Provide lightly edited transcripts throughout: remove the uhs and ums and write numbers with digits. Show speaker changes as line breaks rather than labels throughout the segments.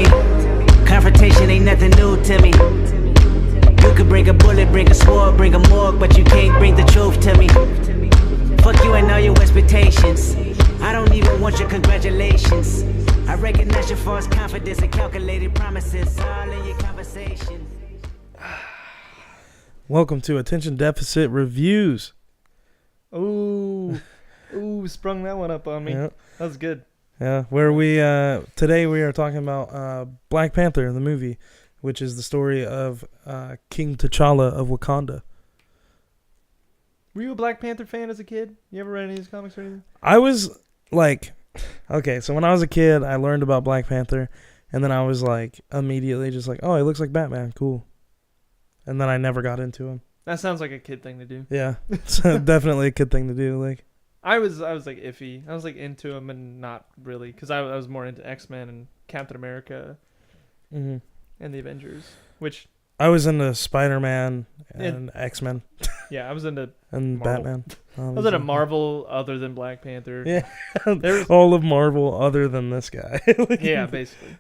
me. Confrontation ain't nothing new to me. You could bring a bullet, bring a sword, bring a morgue, but you can't bring the truth to me. Fuck you and all your expectations. I don't even want your congratulations. I recognize your false confidence and calculated promises all in your conversation.
Welcome to Attention Deficit Reviews.
Ooh, sprung that one up on me.
Yep.
That was good.
Yeah, where we today we are talking about Black Panther, the movie, which is the story of King T'Challa of Wakanda.
Were you a Black Panther fan as a kid? You ever read any of these comics or anything?
I was like, okay, so when I was a kid, I learned about Black Panther, and then I was like immediately just like, oh, he looks like Batman, cool. And then I never got into him.
That sounds like a kid thing to do.
Yeah, it's definitely a kid thing to do. Like,
I was like iffy. I was like into him and not really, because I was more into X-Men and Captain America and the Avengers, which
I was into Spider-Man and X-Men.
Yeah, I was into
and
Marvel.
Batman.
I was into Marvel other than Black Panther.
Yeah, all of Marvel other than this guy.
Yeah, basically.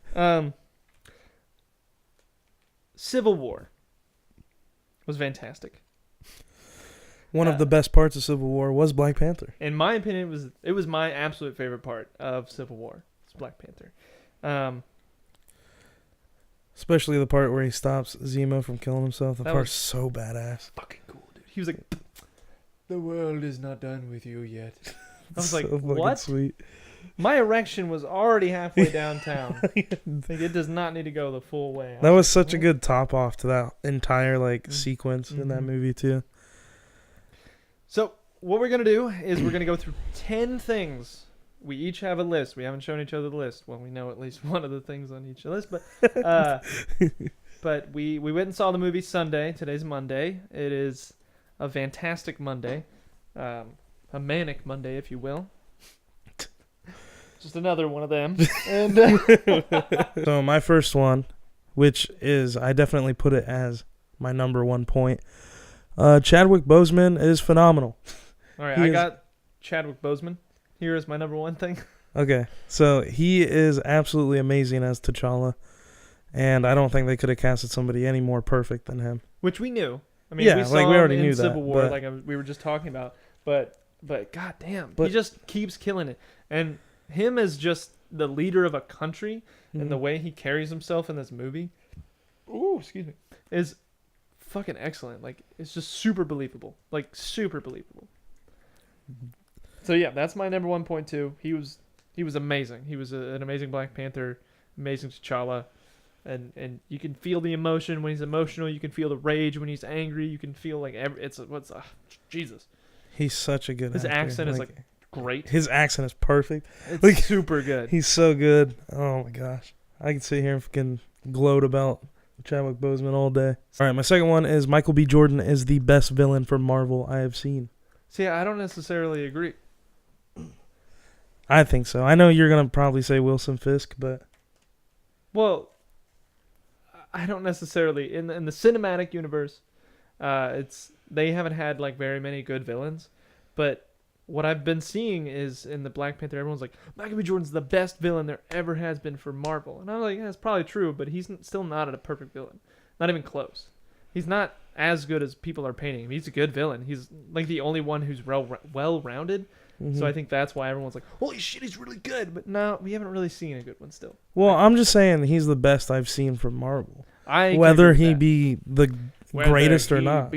Civil War was fantastic.
One of the best parts of Civil War was Black Panther.
In my opinion, it was my absolute favorite part of Civil War. It's Black Panther.
Especially the part where he stops Zemo from killing himself. That part's so badass.
Fucking cool, dude. He was like, "The world is not done with you yet." I was
so
like,
"What?" Sweet.
My erection was already halfway downtown. Like, it does not need to go the full way.
That was such a good top off to that entire sequence in that movie too.
So what we're going to do is we're going to go through 10 things. We each have a list. We haven't shown each other the list. Well, we know at least one of the things on each list. But we went and saw the movie Sunday. Today's Monday. It is a fantastic Monday. A manic Monday, if you will. Just another one of them. And
So my first one, which is, I definitely put it as my number 1 point. Chadwick Boseman is phenomenal.
All right, I got Chadwick Boseman here as my number 1 thing.
Okay, so he is absolutely amazing as T'Challa, and I don't think they could have casted somebody any more perfect than him.
Which we knew. I mean,
yeah,
we saw
we already
him in
knew
Civil
that,
War,
but,
like we were just talking about. But goddamn, he just keeps killing it. And him as just the leader of a country and the way he carries himself in this movie, is fucking excellent. Like, it's just super believable. Like, super believable. So yeah, that's my number 1.2. He was amazing. He was an amazing Black Panther, amazing T'Challa, and you can feel the emotion when he's emotional. You can feel the rage when he's angry. You can feel like Jesus.
He's such a good
His
actor.
accent is great.
His accent is perfect.
It's super good.
He's so good. Oh my gosh, I can sit here and fucking gloat about Chadwick Boseman all day. All right, my second one is Michael B. Jordan is the best villain for Marvel I have seen.
See, I don't necessarily agree.
I think so. I know you're gonna probably say Wilson Fisk, but
I don't necessarily in the cinematic universe. They haven't had very many good villains, but what I've been seeing is in the Black Panther, everyone's like, Michael B. Jordan's the best villain there ever has been for Marvel, and I'm like, yeah, that's probably true, but he's still not a perfect villain, not even close. He's not as good as people are painting him. He's a good villain. He's like the only one who's well-rounded. So I think that's why everyone's like, holy shit, he's really good. But no, we haven't really seen a good one still.
Well, I'm just saying he's the best I've seen from Marvel.
Whether
he be the greatest or not.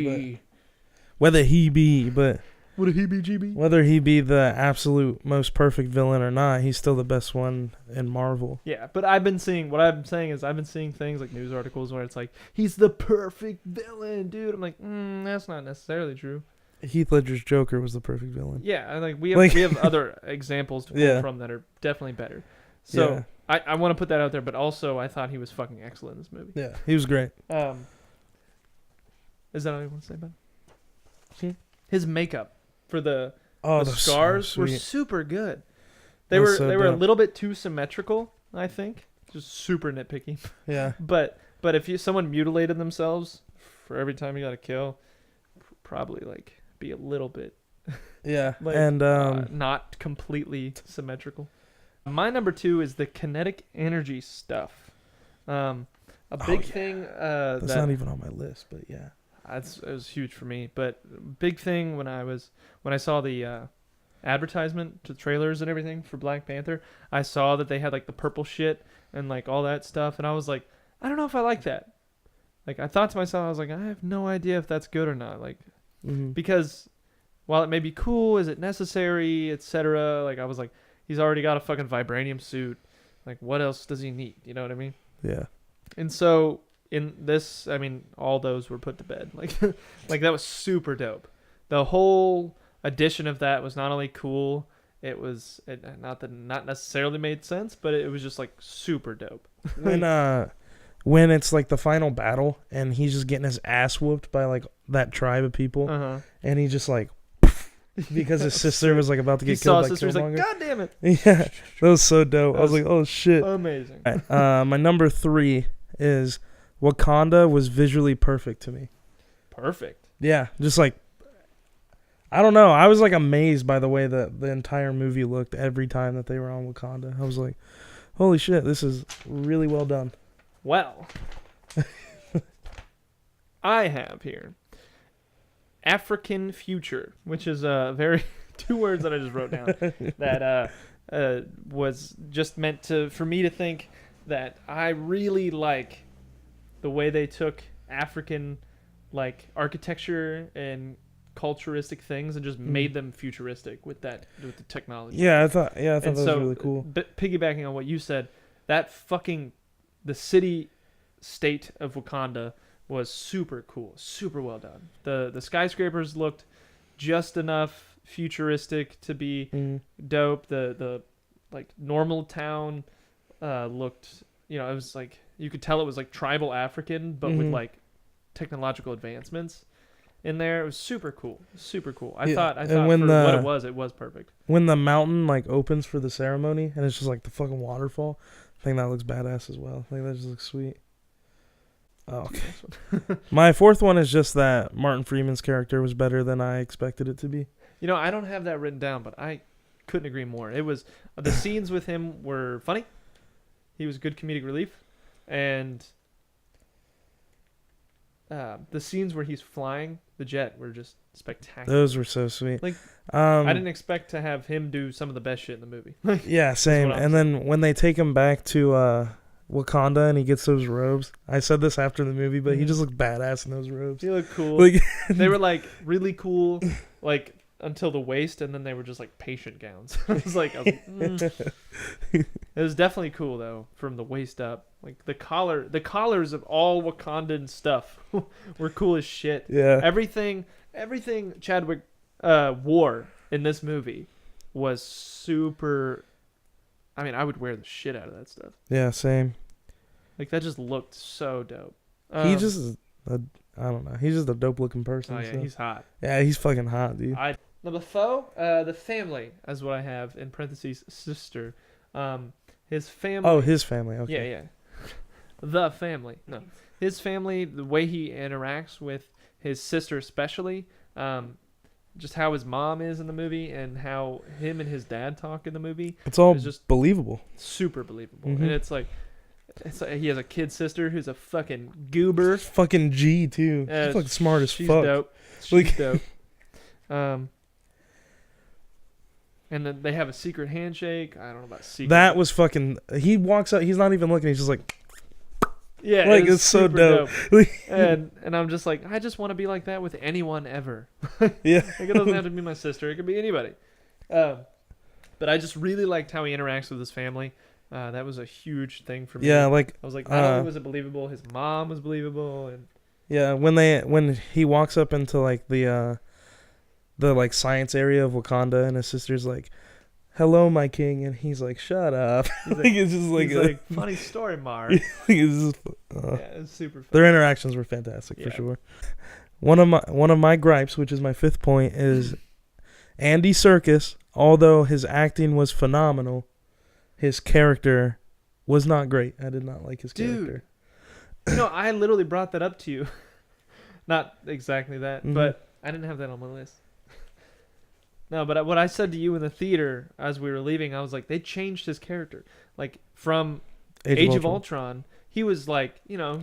Whether he be GB? Whether he be the absolute most perfect villain or not, he's still the best one in Marvel.
Yeah, but I've been seeing things like news articles where it's like, he's the perfect villain, dude. I'm like, that's not necessarily true.
Heath Ledger's Joker was the perfect villain.
Yeah, we have other examples to pull from that are definitely better. So I want to put that out there, but also I thought he was fucking excellent in this movie.
Yeah, he was great.
Is that all you want to say about him? His makeup for the scars were super good. They were a little bit too symmetrical, I think. Just super nitpicky.
Yeah.
But if someone mutilated themselves for every time you got a kill, probably be a little bit not completely symmetrical. My number 2 is the kinetic energy stuff. A big thing.
That's not even on my list, but yeah.
It was huge for me. But big thing when I saw the advertisement to trailers and everything for Black Panther, I saw that they had like the purple shit and like all that stuff, and I was like, I don't know if I like that. Like I thought to myself, I was like, I have no idea if that's good or not. Like because while it may be cool, is it necessary, etc. Like I was like, he's already got a fucking vibranium suit. Like what else does he need? You know what I mean?
Yeah.
And so in this, I mean, all those were put to bed. Like, like that was super dope. The whole addition of that was not only cool, not necessarily made sense, but it was just like super dope.
When it's like the final battle and he's just getting his ass whooped by like that tribe of people, and he just like because his sister was like about to get killed. His sister's like,
God damn it!
Yeah, that was so dope. I was like, oh shit,
amazing.
Right. My number 3 is Wakanda was visually perfect to me.
Perfect.
Yeah, just like I don't know. I was like amazed by the way that the entire movie looked every time that they were on Wakanda. I was like, holy shit, this is really well done.
Well, I have here African future, which is a very 2 words that I just wrote down that was just meant for me to think that I really like the way they took African like architecture and culturistic things and just made them futuristic with the technology.
Yeah, I thought that was really cool.
Piggybacking on what you said, the city state of Wakanda was super cool, super well done. The skyscrapers looked just enough futuristic to be dope. The like normal town looked, it was like you could tell it was like tribal African, but with like technological advancements in there. It was super cool, super cool. I thought for what it was perfect. When
the mountain like opens for the ceremony and it's just like the fucking waterfall, I think that looks badass as well. I think that just looks sweet. Oh, okay. My 4th one is just that Martin Freeman's character was better than I expected it to be.
I don't have that written down, but I couldn't agree more. It was the scenes with him were funny. He was good comedic relief, and the scenes where he's flying the jet were just spectacular.
Those were so sweet.
Like I didn't expect to have him do some of the best shit in the movie.
Yeah, same. And then when they take him back to Wakanda and he gets those robes, I said this after the movie, but he just looked badass in those robes.
He looked cool. Like they were like really cool, like until the waist, and then they were just like patient gowns. It was definitely cool though from the waist up. Like the collars of all Wakandan stuff were cool as shit.
Yeah.
Everything Chadwick wore in this movie was super. I mean, I would wear the shit out of that stuff.
Yeah, same.
Like that just looked so dope.
He just is I don't know. He's just a dope looking person.
Oh yeah, so. He's hot.
Yeah, he's fucking hot, dude.
Number 4, the family, is what I have in parentheses. Sister, his family.
Oh, his family. Okay.
Yeah. The family. No, his family. The way he interacts with his sister, especially. Just how his mom is in the movie and how him and his dad talk in the movie.
It's all just believable.
Super believable. And it's like he has a kid sister who's a fucking goober.
Fucking G too. She's fucking smart as
she's
fuck.
Dope. She's dope. And then they have a secret handshake. I don't know about secret.
That was fucking. He walks out. He's not even looking. He's just like.
Yeah,
like it's so dope.
and I'm just like, I just want to be like that with anyone ever.
Yeah,
like it doesn't have to be my sister. It could be anybody. But I just really liked how he interacts with his family. That was a huge thing for me.
Yeah, like
I was like, not only was it believable, his mom was believable, and
yeah, when he walks up into like the like science area of Wakanda, and his sister's like, "Hello, my king," and he's like, "Shut up."
Like, it's just like funny story, Mar. It's super fun.
Their interactions were fantastic for sure. One of my gripes, which is my 5th point, is Andy Serkis. Although his acting was phenomenal, his character was not great. I did not like his character.
I literally brought that up to you. Not exactly that, but I didn't have that on my list. No, but what I said to you in the theater as we were leaving, I was like, they changed his character. Like from Age of Ultron, he was like, Claw.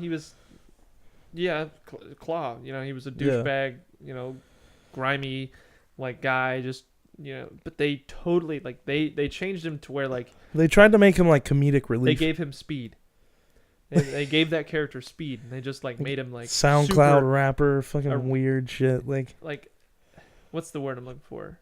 He was a douchebag, grimy, like guy, just But they totally like they changed him to where like
they tried to make him like comedic relief.
They gave him speed. They gave that character speed, and they just like made him like
SoundCloud rapper, fucking weird shit. Like,
what's the word I'm looking for?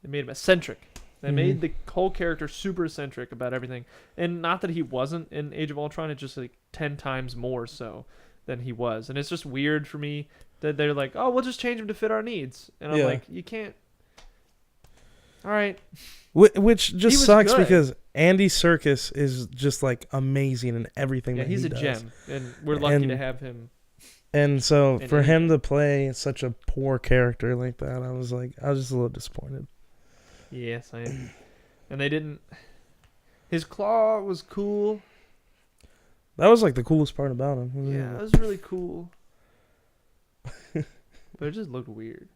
They made him eccentric. They made the whole character super eccentric about everything, and not that he wasn't in Age of Ultron. It's just like 10 times more so than he was, and it's just weird for me that they're like, oh, we'll just change him to fit our needs, and I'm like, you can't. All right.
Which just sucks because Andy Serkis is just like amazing in everything that he does.
Yeah, he's a gem, and we're lucky to have him.
And so for him to play such a poor character like that, I was just a little disappointed.
Yes, I am. And they didn't. His claw was cool.
That was like the coolest part about him.
Yeah, it was really cool. But it just looked weird.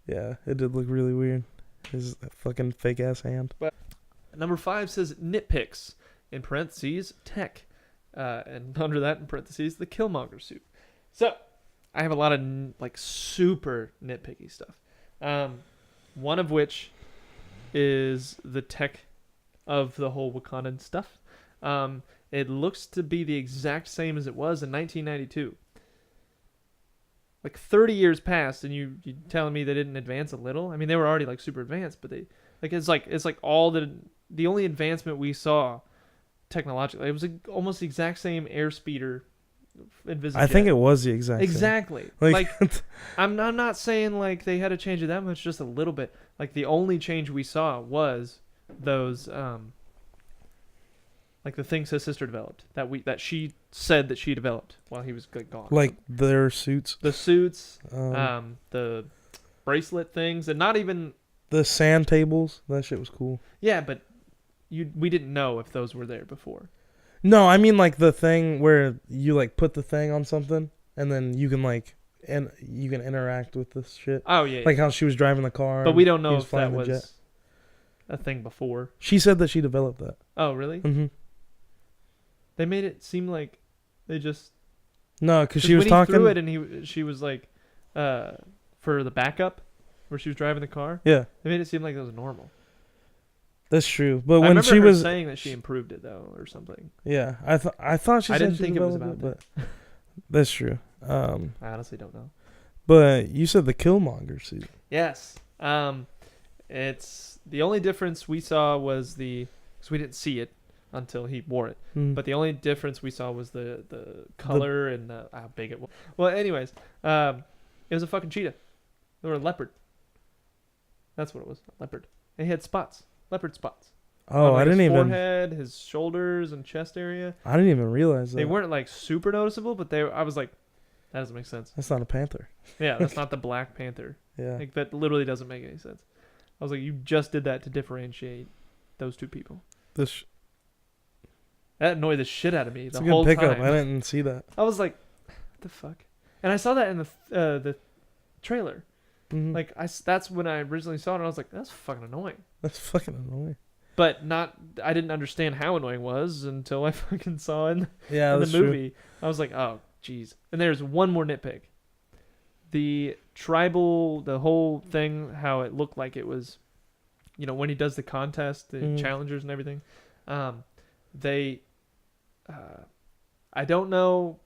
Yeah, it did look really weird. His fucking fake ass hand.
But number 5 says nitpicks in parentheses tech, and under that in parentheses the Killmonger suit. So I have a lot of like super nitpicky stuff. One of which is the tech of the whole Wakandan stuff. It looks to be the exact same as it was in 1992. Like 30 years passed, and you telling me they didn't advance a little? I mean, they were already like super advanced, but it's like all the only advancement we saw technologically. It was almost the exact same airspeeder.
I think it was the exact
exactly. Like I'm not saying like they had to change it that much, just a little bit. Like the only change we saw was those like the things his sister developed that she said that she developed while he was gone.
Like their suits.
The suits, the bracelet things, and not even
the sand tables. That shit was cool.
Yeah, but we didn't know if those were there before.
No, I mean like the thing where you like put the thing on something and then you can like and you can interact with this shit.
Oh yeah.
Like how she was driving the car.
But we don't know if that was a thing before.
She said that she developed that.
Oh really?
Mm-hmm.
They made it seem like they just
because she was
when
talking
he threw it and she was like for the backup where she was driving the car.
Yeah.
They made it seem like it was normal.
That's true, but when
I
she was
saying that she improved it though, or something.
Yeah, I thought she. I
didn't think it was about
that. But that's true.
I honestly don't know.
But you said the Killmonger suit.
Yes. It's the only difference we saw was because we didn't see it until he wore it. But the only difference we saw was the color and how big it was. Well, anyways, it was a fucking cheetah, or a leopard. That's what it was, a leopard. And he had spots. Leopard spots.
Oh, I didn't
his
even.
Forehead, his shoulders, and chest area.
I didn't even realize that.
They weren't like super noticeable, but I was like, that doesn't make sense.
That's not a panther.
Yeah, that's not the Black Panther.
Yeah.
Like that literally doesn't make any sense. I was like, you just did that to differentiate those two people. That annoyed the shit out of me the whole time.
I didn't see that.
I was like, what the fuck? And I saw that in the trailer.
Mm-hmm.
Like that's when I originally saw it, and I was like, that's fucking annoying.
That's fucking annoying.
But I didn't understand how annoying it was until I fucking saw it in the movie.
True.
I was like, oh, jeez. And there's one more nitpick. The tribal, the whole thing, how it looked like it was, when he does the contest, the challengers and everything, they, I don't know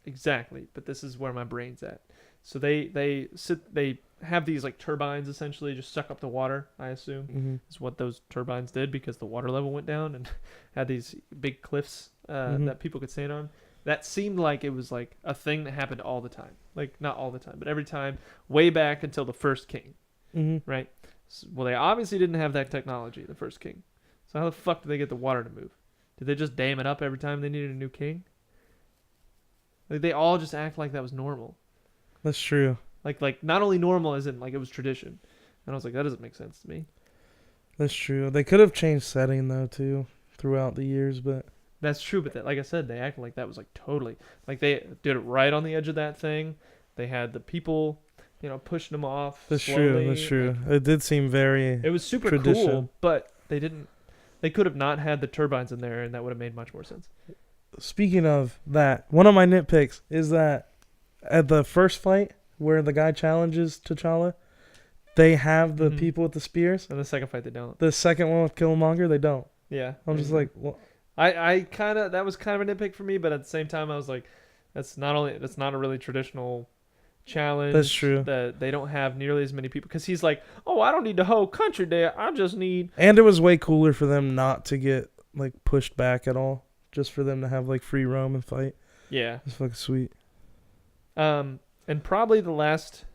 exactly, but this is where my brain's at. So they have these like turbines essentially just suck up the water, I assume is what those turbines did, because the water level went down and had these big cliffs that people could stand on. That seemed like it was like a thing that happened all the time. Like not all the time, but every time, way back until the first king, right? So, well, they obviously didn't have that technology, the first king. So how the fuck did they get the water to move? Did they just dam it up every time they needed a new king? Like they all just act like that was normal.
That's true.
Like not only normal as in like it was tradition. And I was like, that doesn't make sense to me.
That's true. They could have changed setting though too throughout the years, but
that's true. But like I said, they acted like that was like totally like they did it right on the edge of that thing. They had the people, pushing them off.
That's
slowly.
true. That's true. Like, it did seem very.
It was super cool, but they could have not had the turbines in there, and that would have made much more sense.
speaking of that, one of my nitpicks is that at the first fight where the guy challenges T'Challa, they have the people with the spears.
And the second fight, they don't.
The second one with Killmonger, they don't.
Yeah.
I'm just like, what?
I kind of, that was kind of a nitpick for me, but at the same time, I was like, that's not a really traditional challenge.
That's true.
That they don't have nearly as many people, because he's like, oh, I don't need the whole country there. I just need.
And it was way cooler for them not to get like pushed back at all, just for them to have like free roam and fight.
Yeah.
It's fucking sweet.
And probably the last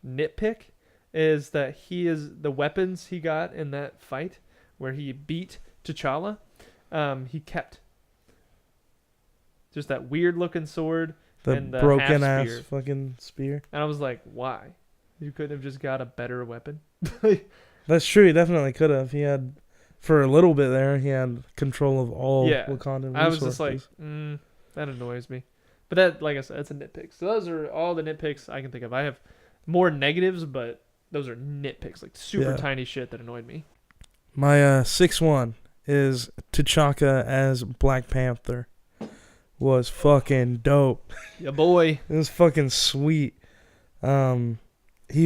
nitpick is that the weapons he got in that fight where he beat T'Challa, he kept just that weird looking sword and the
broken
half
ass
spear.
fucking spear.
And I was like, why? You couldn't have just got a better weapon?
That's true. He definitely could have. He had, for a little bit there, he had control of all Wakandan resources.
I was just like, that annoys me. But that, like I said, that's a nitpick. So those are all the nitpicks I can think of. I have more negatives, but those are nitpicks, like super tiny shit that annoyed me.
My 6-1 is T'Chaka as Black Panther. Was fucking dope.
Yeah, boy.
It was fucking sweet. He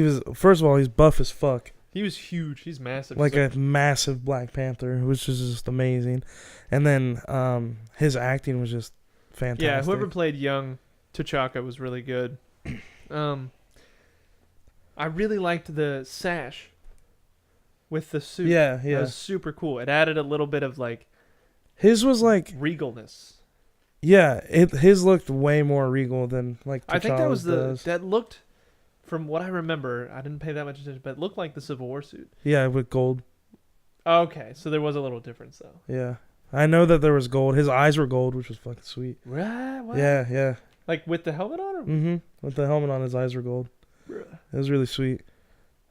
was, first of all, he's buff as fuck.
He was huge. He's massive.
Like a massive Black Panther, which is just amazing. And then his acting was just fantastic.
Yeah, whoever played young T'Chaka was really good. I really liked the sash with the suit.
Yeah.
It was super cool. It added a little bit of like
his was like
regalness.
Yeah, his looked way more regal than like T'Challa's.
I think that was that looked, from what I remember, I didn't pay that much attention, but it looked like the Civil War suit.
Yeah, with gold.
Okay, so there was a little difference though.
Yeah. I know that there was gold. His eyes were gold, which was fucking sweet.
Right? What?
Yeah.
Like with the helmet on? Or?
Mm-hmm. With the helmet on, his eyes were gold.
Bruh.
It was really sweet.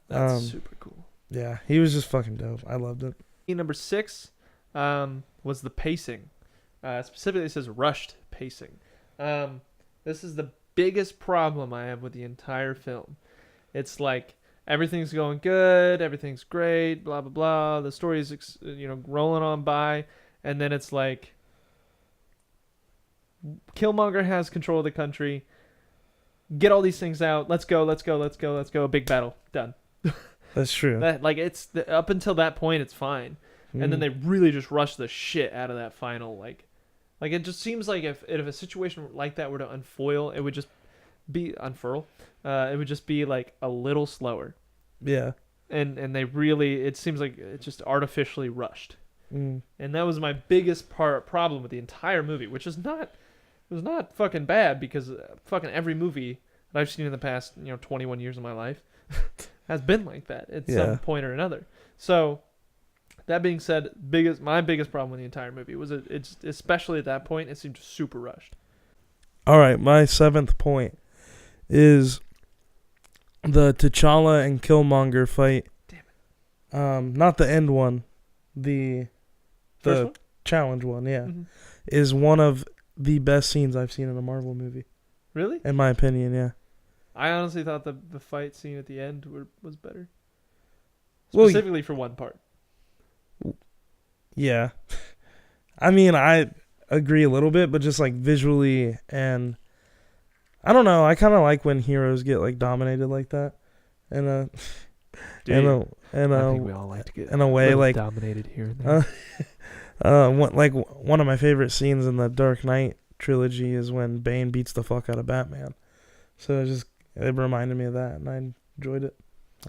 That's super cool.
Yeah, he was just fucking dope. I loved it.
Number 6 was the pacing. Specifically, it says rushed pacing. This is the biggest problem I have with the entire film. It's like everything's going good, everything's great, blah blah blah. The story is rolling on by, and then it's like Killmonger has control of the country. Get all these things out. Let's go. A big battle. Done.
That's true.
Up until that point, it's fine. And then they really just rush the shit out of that final, like it just seems like if a situation like that were to unfurl, it would just be it would just be like a little slower.
Yeah.
And they really, it seems like it's just artificially rushed.
And
that was my biggest problem with the entire movie, which is not, it was not fucking bad, because fucking every movie that I've seen in the past 21 years of my life has been like that at some point or another. So that being said, my biggest problem with the entire movie was it's especially at that point, it seemed super rushed.
All right, my 7th point is the T'Challa and Killmonger fight.
Damn it.
Not the end one, the
First one?
challenge one. Yeah, is one of the best scenes I've seen in a Marvel movie.
Really?
In my opinion, yeah.
I honestly thought the fight scene at the end was better. Specifically for one part.
Yeah. I mean, I agree a little bit, but just like visually, and I don't know, I kind of like when heroes get like dominated like that. I think we all like to get in a way like
dominated here and
there. One of my favorite scenes in the Dark Knight trilogy is when Bane beats the fuck out of Batman. So it reminded me of that, and I enjoyed it.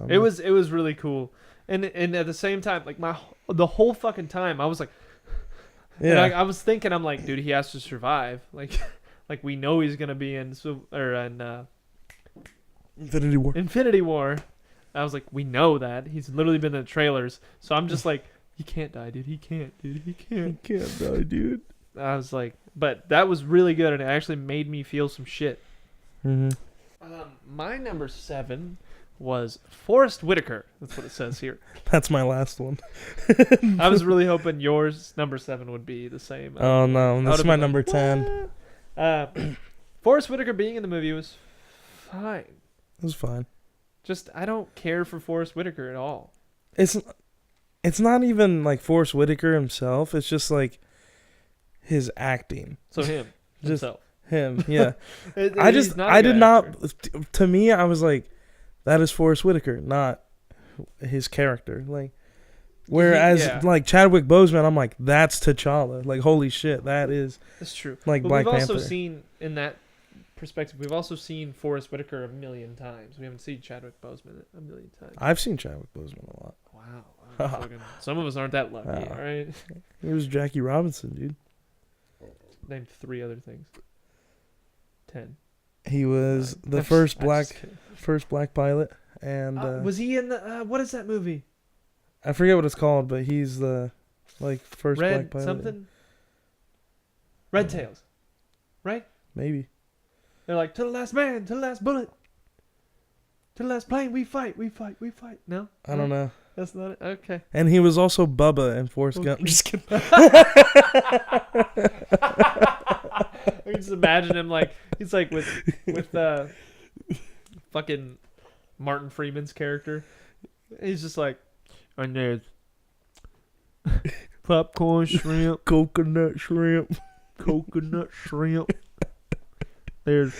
It was really cool. And at the same time, like the whole fucking time, I was like,
yeah.
And I was thinking, I'm like, dude, he has to survive. Like we know he's gonna be in Infinity War. I was like, we know that he's literally been in the trailers. So I'm just like, he can't die, dude. He can't, dude. He can't.
He can't die, dude.
I was like, but that was really good, and it actually made me feel some shit.
Mm-hmm.
My number 7 was Forrest Whitaker. That's what it says here.
That's my last one.
I was really hoping yours number 7 would be the same.
Oh no, that's my number 10.
Forrest Whitaker being in the movie was fine.
It was fine.
Just I don't care for Forrest Whitaker at all.
It's not even like Forrest Whitaker himself. It's just like his acting.
So him,
just
himself.
Him, yeah.
I
did not. To me, I was like, that is Forrest Whitaker, not his character. Like, whereas like Chadwick Boseman, I'm like, that's T'Challa. Like, holy shit, that's
true.
Like
but
Black Panther.
We've also seen in that perspective. We've also seen Forrest Whitaker a million times. We haven't seen Chadwick Boseman a million times.
I've seen Chadwick Boseman a lot.
Wow. Some of us aren't that lucky. All right.
He was Jackie Robinson, dude.
Name 3 other things. 10.
He was the first black pilot, and
was he in the what is that movie?
I forget what it's called, but he's the first black pilot.
Something. Red Tails, right?
Maybe.
They're like, to the last man, to the last bullet, to the last plane, we fight. No,
I don't know.
That's not it. Okay.
And he was also Bubba in Forrest Gump. I'm just kidding.
I can just imagine him like he's like with fucking Martin Freeman's character. He's just like, and there's popcorn shrimp,
coconut shrimp.
There's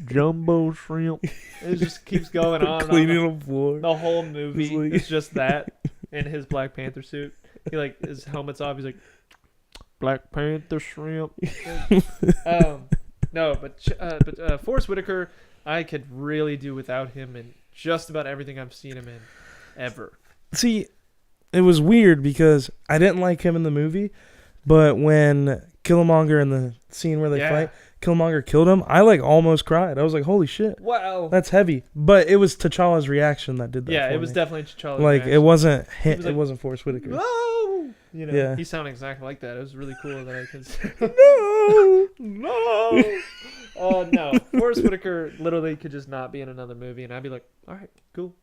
jumbo shrimp. It just keeps going on.
Cleaning the floor.
The whole movie is just that in his Black Panther suit. He like his helmet's off. He's like, Black Panther shrimp. No, but Forrest Whitaker, I could really do without him in just about everything I've seen him in, ever.
See, it was weird because I didn't like him in the movie, but when Killmonger in the scene where they fight, Killmonger killed him, I almost cried. I was like, holy shit.
Wow.
That's heavy. But it was T'Challa's reaction that did that.
Yeah,
for
it was
me.
definitely T'Challa's
reaction. It wasn't him, it wasn't Forrest Whitaker.
No! He sounded exactly like that. It was really cool that I could say, no. No. Forrest Whitaker literally could just not be in another movie, and I'd be like, all right, cool.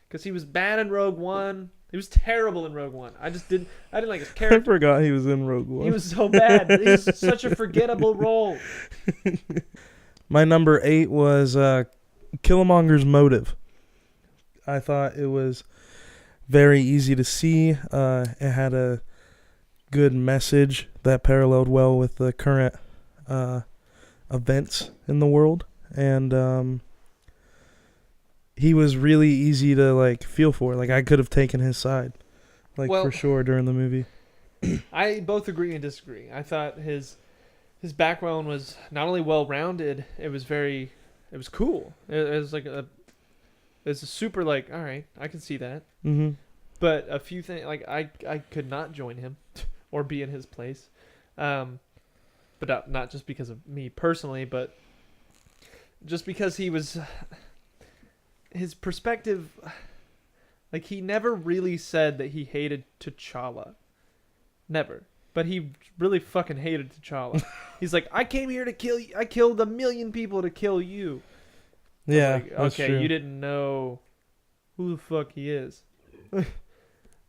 Because he was bad in Rogue One. He was terrible in Rogue One. I didn't like his character.
I forgot he was in Rogue One.
He was so bad. He was such a forgettable role.
My number 8 was Killmonger's motive. I thought it was very easy to see. It had a good message that paralleled well with the current events in the world. And he was really easy to feel for. I could have taken his side, for sure during the movie.
I both agree and disagree. I thought his background was not only well rounded, it was cool. It was a super all right, I can see that.
Mm-hmm.
But a few things I could not join him or be in his place, but not just because of me personally, but just because his perspective, he never really said that he hated T'Challa. Never. But he really fucking hated T'Challa. He's like, I came here to kill you. I killed 1 million people to kill you.
Yeah, that's
okay,
true.
you didn't know who the fuck he is.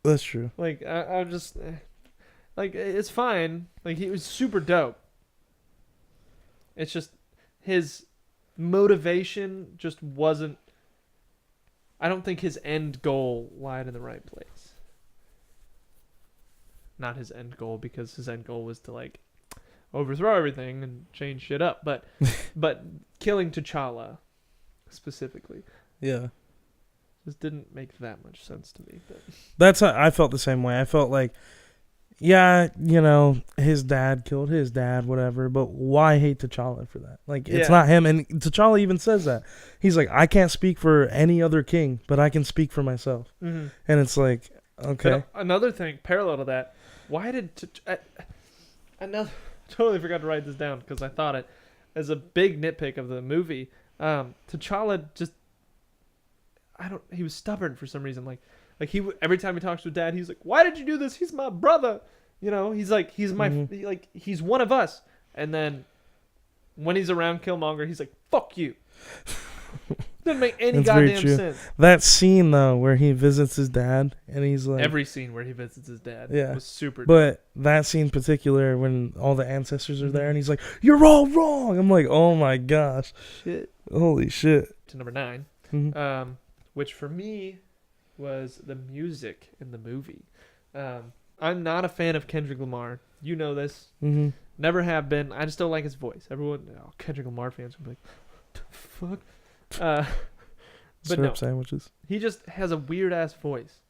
That's true.
I'm just... it's fine. He was super dope. It's just his motivation just wasn't... I don't think his end goal lied in the right place. Not his end goal, because his end goal was to overthrow everything and change shit up. But killing T'Challa specifically, just didn't make that much sense to me. But
that's how I felt the same way. I felt his dad killed his dad, whatever. But why hate T'Challa for that? It's not him. And T'Challa even says that. He's like, I can't speak for any other king, but I can speak for myself. Mm-hmm. And it's okay.
But another thing, parallel to that, why did totally forgot to write this down because I thought it as a big nitpick of the movie. T'Challa just, he was stubborn for some reason. Every time he talks to his dad, he's like, why did you do this? He's my brother. He's my, he's one of us. And then when he's around Killmonger, he's like, fuck you. Didn't make any goddamn sense.
That scene though, where he visits his dad, and he's like,
every scene where he visits his dad, was super.
But that scene in particular, when all the ancestors are there, and he's like, "You're all wrong." I'm like, "Oh my gosh,
shit,
holy shit!"
To number 9, which for me was the music in the movie. I'm not a fan of Kendrick Lamar You know this.
Mm-hmm.
Never have been. I just don't like his voice. Everyone, Kendrick Lamar fans will be like, what the fuck? But
Syrup
no,
sandwiches.
he just has a weird ass voice.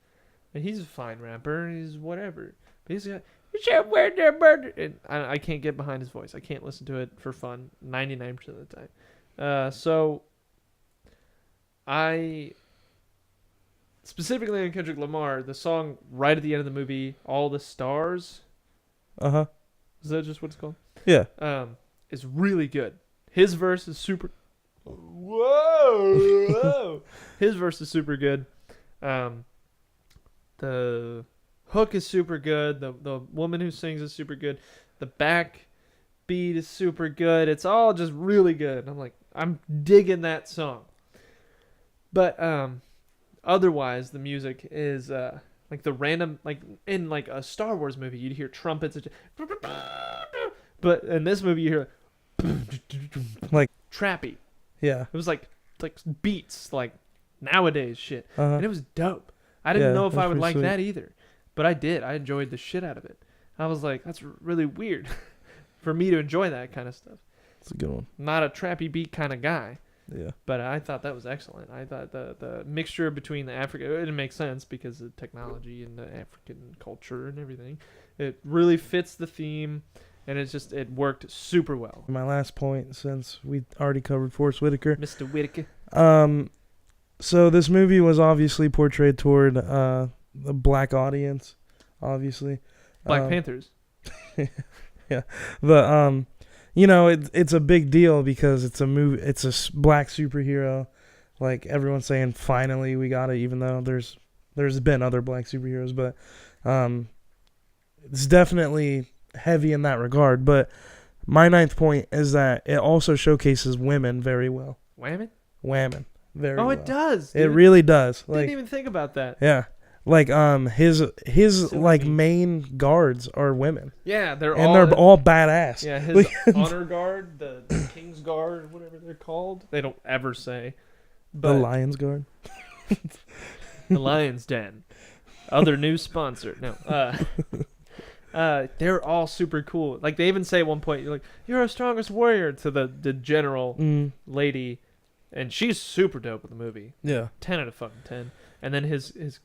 And he's a fine rapper. He's whatever. But he's got, and I can't get behind his voice. I can't listen to it for fun 99% of the time. So I specifically on Kendrick Lamar, the song right at the end of the movie, All the Stars.
Uh-huh.
Is that just what it's called?
Yeah.
Is really good. His verse is super. Whoa! His verse is super good. The hook is super good. The woman who sings is super good. The back beat is super good. It's all just really good. I'm digging that song. But otherwise, the music is like the random, like in like a Star Wars movie, you'd hear trumpets. But in this movie, you hear
like
trappy.
Yeah.
It was like beats, like nowadays shit.
Uh-huh.
And it was dope. I didn't know if I would like
sweet.
that either. But I did. I enjoyed the shit out of it. I was like, that's really weird for me to enjoy that kind of stuff.
It's a good one.
Not a trappy beat kind of guy.
Yeah.
But I thought that was excellent. I thought the mixture between the it makes sense because of technology and the African culture and everything. It really fits the theme, and it worked super well.
My last point, since we already covered Forrest Whitaker.
Mr. Whitaker.
So this movie was obviously portrayed toward the black audience, obviously.
Black Panthers.
Yeah. But you know, it's a big deal because it's a movie. It's a black superhero. Like everyone's saying, finally we got it. Even though there's been other black superheroes, but it's definitely heavy in that regard. But my ninth point is that it also showcases women very well.
Women?
Very well.
Oh, it does. Dude.
It really does.
Didn't even think about that.
Yeah. Like his
So
like
neat.
main guards are women.
Yeah, they're
all badass.
Yeah, his honor guard, the King's Guard, whatever they're called. They don't ever say. But
The Lion's Guard.
The Lion's Den. Other new sponsor. No. They're all super cool. Like they even say at one point, you're like, "You're our strongest warrior" to the general lady, and she's super dope in the movie.
Yeah.
10 out of fucking 10. And then his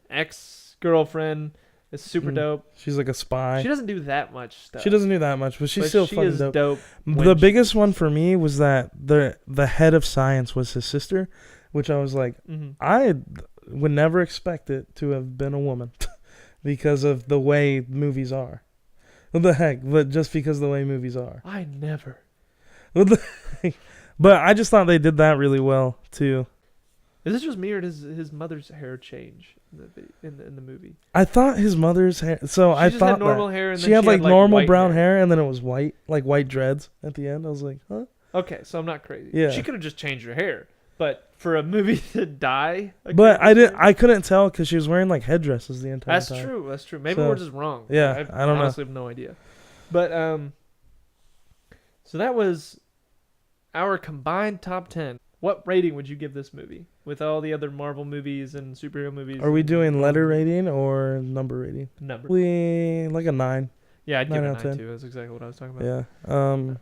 ex-girlfriend is super dope.
She's like a spy.
She doesn't do that much stuff.
She doesn't do that much, but she's still fucking dope.
dope.
The biggest one for me was that the head of science was his sister, which I was like, I would never expect it to have been a woman because of the way movies are. What the heck? But just because of the way movies are.
I never.
What the heck? But I just thought they did that really well too.
Is this just me or does his mother's hair change in the movie?
I thought his mother's hair. So
she
I
just
thought
had normal hair and
she
then
had like normal
white
brown hair and then it was white, like white dreads at the end. I was like, huh?
Okay, so I'm not crazy.
Yeah.
She could have just changed her hair, but for a movie to die.
But I couldn't tell because she was wearing like headdresses the entire time.
That's true. Maybe we're just wrong.
Yeah, I don't know.
Honestly have no idea. But so that was our combined top 10. What rating would you give this movie with all the other Marvel movies and superhero movies?
Are we doing letter rating or number rating?
Number.
We like a 9.
Yeah, I'd give
9
it a
out of
9
10.
too. That's exactly what I was talking about.
Yeah.